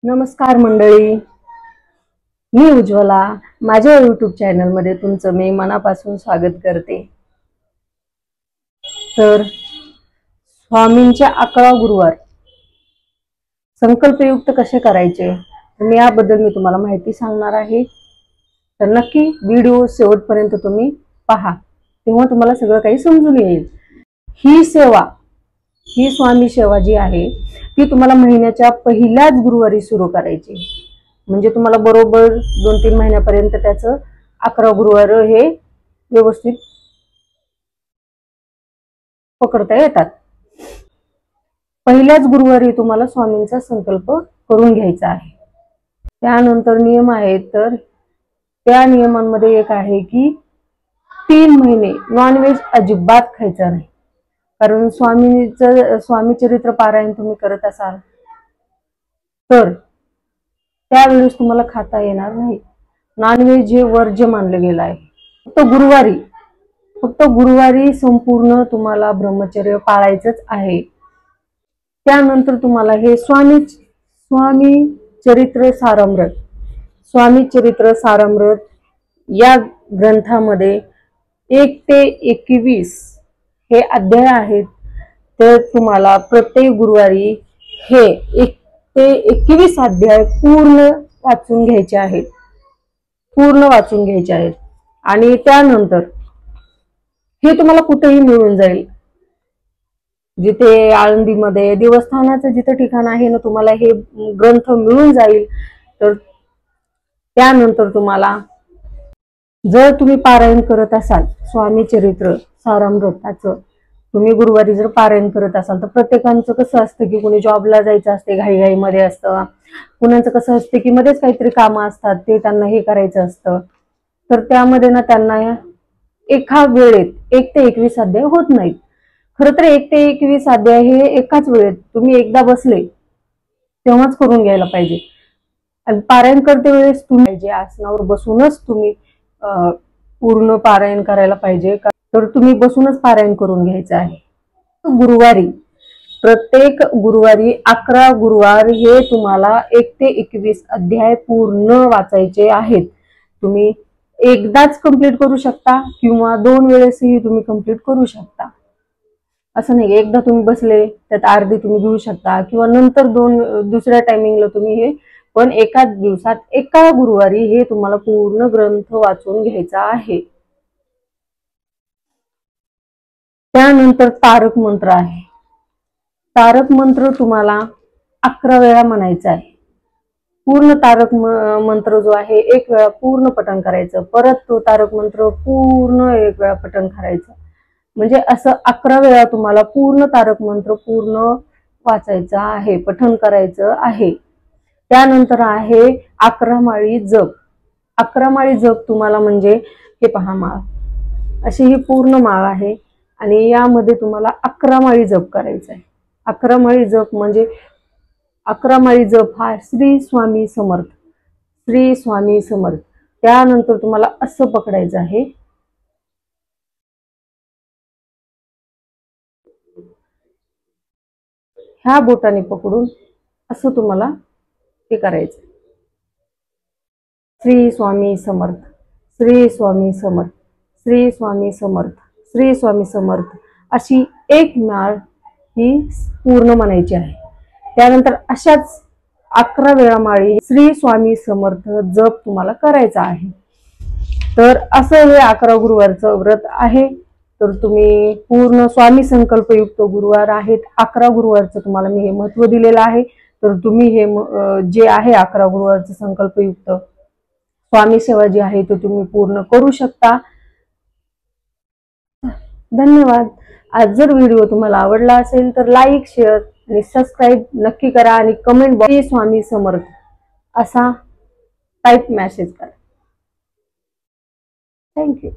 नमस्कार मंडळी, मी उज्ज्वला. माझ्या यूट्यूब चॅनलमध्ये तुमचं मी मनापासून स्वागत करते. तर स्वामींच्या 11 गुरुवार संकल्पयुक्त कसे करायचे मी याबद्दल तुम्हाला माहिती सांगणार आहे. तर नक्की व्हिडिओ शेवटपर्यंत तुम्ही पहा, तेव्हा तुम्हाला सगळं काही समजून येईल. ही स्वामी सेवा जी आहे ती तुम्हाला महिन्याच्या पहिल्याच गुरुवारी सुरू करायची. म्हणजे तुम्हाला बरोबर 2-3 महिन्यापर्यंत त्याचं 11 गुरुवार हे व्यवस्थित पकडता येतात. पहिल्याच गुरुवारी तुम्हाला स्वामींचा संकल्प करून घ्यायचा आहे. त्यानंतर नियम आहेत. तर त्या नियमांमध्ये एक आहे की 3 महिने नॉनव्हेज अजिबात खायचं नाही. कारण स्वामी चरित्र पारायण तुम्ही करत असाल तर त्यावेळेस तुम्हाला खाता येणार नाही. नॉनव्हेज हे वर्ज्य मानलं गेलं आहे. फक्त गुरुवारी संपूर्ण तुम्हाला ब्रह्मचर्य पाळायचंच आहे. त्यानंतर तुम्हाला हे स्वामी चरित्र सारामृत या ग्रंथामध्ये 1 ते 21 हे अध्याय आहेत. तर तुम्हाला प्रत्येक गुरुवारी हे 1 ते 21 अध्याय पूर्ण वाचून घ्यायचे आहेत. आणि त्यानंतर हे तुम्हाला कुठेही मिळून जाईल. जिथे आळंदीमध्ये देवस्थानाचं जिथे ठिकाण आहे ना, तुम्हाला हे ग्रंथ मिळून जाईल. तर त्यानंतर तुम्हाला जर तुम्ही पारायण करत असाल स्वामी चरित्र सारामृताचं, तुम्ही गुरुवारी जर पारायण करत असाल तर प्रत्येकांचं कसं असतं की कोणी जॉबला जायचं असते, घाईघाईमध्ये असतं. कुणाचं कसं असतं की मध्येच काहीतरी कामं असतात, ते त्यांना हे करायचं असतं. तर त्यामध्ये ना त्यांना एका वेळेत 1 ते 21 अध्याय होत नाहीत. खरं तर 1 ते 21 अध्याय हे एकाच वेळेत तुम्ही एकदा बसले तेव्हाच करून घ्यायला पाहिजे. आणि पारायण करते वेळेस तुम्ही जे आसनावर बसूनच तुम्ही पूर्ण पारायण करायला पाहिजे. तर तुम्ही बसूनच पारायण करून घ्यायचं आहे. प्रत्येक गुरुवारी 11 गुरुवार हे तुम्हाला 1 ते 21 अध्याय पूर्ण वाचायचे आहेत. तुम्ही एकदाच कंप्लीट करू शकता किंवा 2 वेळेसही तुम्ही कंप्लीट करू शकता. असं नाही एकदा तुम्ही बसले त्यात अर्धी तुम्ही घेऊ शकता किंवा नंतर दुसऱ्या टायमिंगला तुम्ही हे, पण एकाच दिवसात एका गुरुवारी हे तुम्हाला पूर्ण ग्रंथ वाचून घ्यायचा आहे. त्यानंतर तारक मंत्र आहे. तारक मंत्र तुम्हाला 11 वेळा म्हणायचा आहे. पूर्ण तारक मंत्र जो आहे 1 वेळा पूर्ण पठण करायचं, परत तो तारक मंत्र पूर्ण 1 वेळा पठण करायचं. म्हणजे असं 11 वेळा तुम्हाला पूर्ण तारक मंत्र पूर्ण वाचायचा आहे, पठण करायचं आहे. त्यानंतर आहे 11 माळी जप. 11 माळी जप तुम्हाला म्हणजे हे पहा, माळ अशी ही पूर्ण माळ आहे आणि यामध्ये तुम्हाला 11 माळी जप करायचा आहे. 11 माळी जप म्हणजे 11 माळी जप हा श्री स्वामी समर्थ. त्यानंतर तुम्हाला असं पकडायचं आहे. ह्या बोटाने पकडून असं तुम्हाला हे करायचं. श्री स्वामी समर्थ, श्री स्वामी समर्थ, श्री स्वामी समर्थ, श्री स्वामी समर्थ अशी एक माळ ही पूर्ण म्हणायची आहे. त्यानंतर अशाच 11 वेळा माळी श्री स्वामी समर्थ जप तुम्हाला करायचा आहे. तर असं हे 11 गुरुवारचं व्रत आहे. तर तुम्ही पूर्ण स्वामी संकल्पयुक्त गुरुवार आहेत. 11 गुरुवारचं तुम्हाला मी हे महत्व दिलेलं आहे. तर तुम्ही हे जे आहे 11 गुरुवारचं संकल्पयुक्त स्वामी सेवा जी आहे तो तुम्ही पूर्ण करू शकता. धन्यवाद. आज जर व्हिडिओ तुम्हाला आवडला असेल तर लाईक, शेअर आणि सबस्क्राईब नक्की करा आणि कमेंट बॉक्स स्वामी समर्थ असा टाईप मेसेज करा. थँक्यू.